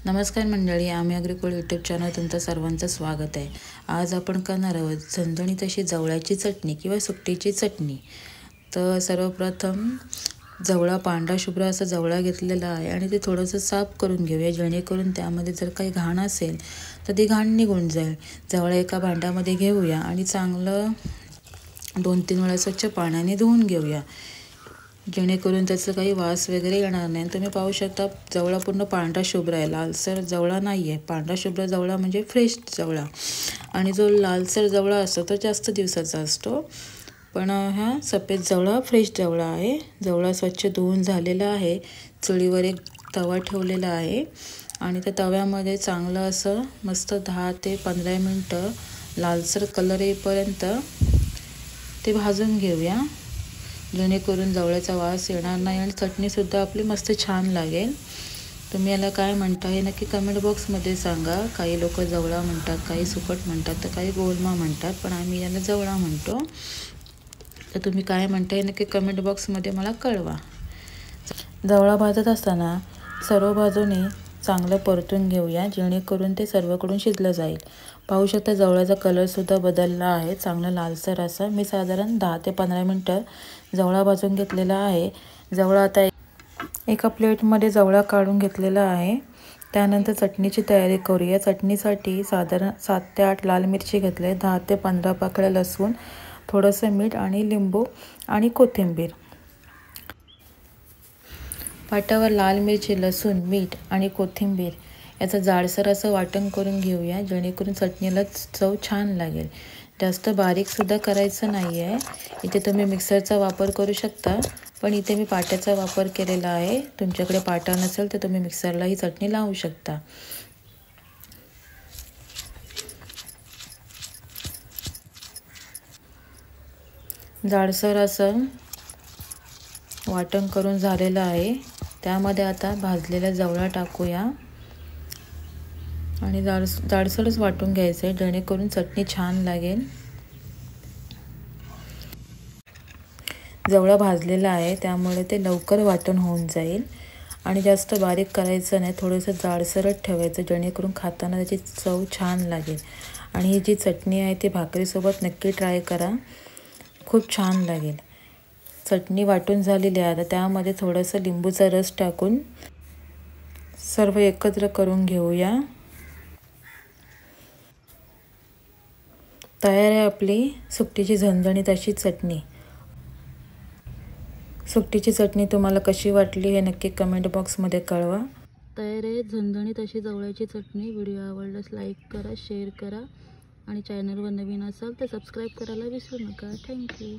नमस्कार मंडळी, आम्ही अग्रिकोल्ड यूट्यूब चॅनल तुमचं सर्वांचं स्वागत आहे। आज आपण करणार आहोत झणझणीत अशी जवळाची चटणी किंवा सुकटीची चटणी। तर सर्वप्रथम जवळा पांढरा शुभ्र असा जवळा घेतलेला आहे आणि ते थोडंसं साफ करून घेऊया, जेणेकरून त्यामध्ये जर काही घाण असेल तर ती घाण निघून जाईल। जवळा एका भांड्यामध्ये घेऊया आणि चांगलं 2-3 वेळा स्वच्छ पाण्याने धुवून घेऊया, जेणेकरून त्याचं काही वास वगैरे येणार नाही। तुम्ही पाहू शकता जवळा पूर्ण पांढरा शुभ्र आहे, लालसर जवळा नाही आहे। पांढरा शुभ्र जवळा म्हणजे फ्रेश जवळा, आणि जो लालसर जवळा असतो तो जास्त दिवसाचा असतो, पण हा सफेद जवळा फ्रेश जवळा आहे। जवळा स्वच्छ धुवून झालेला आहे। चुलीवर एक तवा ठेवलेला आहे आणि त्या तव्यामध्ये चांगलं असं मस्त 10 ते 15 मिनिटं लालसर कलर येईपर्यंत ते भाजून घेऊया, जेणेकरून जवळ्याचा वास येणार नाही आणि चटणीसुद्धा आपली मस्त छान लागेल। तुम्ही याला काय म्हणता हे नक्की कमेंट बॉक्समध्ये सांगा। काही लोक जवळा म्हणतात, काही सुकट म्हणतात, तर काही गोलमा म्हणतात, पण आम्ही याला जवळा म्हणतो। तर तुम्ही काय म्हणता हे नक्की कमेंट बॉक्समध्ये मला कळवा। जवळा भाजत असताना सर्व बाजूने चांगलं परतून घेऊया, जेणेकरून ते सर्वकडून शिजलं जाईल। पाहू शकता जवळाचा कलरसुद्धा बदलला आहे, चांगला लालसर असा। मी साधारण 10 ते 15 मिनिटं जवळा भाजून घेतलेला आहे। जवळा आता एका प्लेटमध्ये जवळा काढून घेतलेला आहे। त्यानंतर चटणीची तयारी करूया। चटणीसाठी साधारण 7 ते 8 लाल मिरची घेतले, 10 ते 15 पाकळ्या लसूण, थोडंसं मीठ आणि लिंबू आणि कोथिंबीर। पाटावर लाल मिरची, लसूण, मीठ आणि कोथिंबीर याचं जाडसर असं वाटण करून घेऊया, जेणेकरून चटणीला चव छान लागेल। जास्त बारीकसुद्धा करायचं नाही आहे। इथे तुम्ही मिक्सरचा वापर करू शकता, पण इथे मी पाट्याचा वापर केलेला आहे। तुमच्याकडे पाटा नसेल तर तुम्ही मिक्सरला ही चटणी लावू शकता। जाडसर असं वाटण करून झालेलं आहे। त्यामध्ये आता भाजलेला जवळा टाकूया आणि जाडसरच वाटून घ्यायचं आहे, जेणेकरून चटणी छान लागेल। जवळा भाजलेला आहे त्यामुळे ते लवकर वाटण होऊन जाईल आणि जास्त बारीक करायचं नाही, थोडंसं जाडसरच ठेवायचं, जेणेकरून खाताना त्याची चव छान लागेल। आणि ही जी चटणी आहे ती भाकरीसोबत नक्की ट्राय करा, खूप छान लागेल। चटणी वाटून झालेली आहे, आता त्यामध्ये थोडंसं लिंबूचा रस टाकून सर्व एकत्र करून घेऊया। तयार आहे आपली सुकटीची झणझणीत अशी चटणी। सुकटीची चटणी तुम्हाला कशी वाटली हे नक्की कमेंट बॉक्समध्ये कळवा। तयार आहे झणझणीत अशी जवळ्याची चटणी। व्हिडिओ आवडल्यास लाईक करा, शेअर करा आणि चॅनलवर नवीन असाल तर सबस्क्राईब करायला विसरू नका। थँक्यू।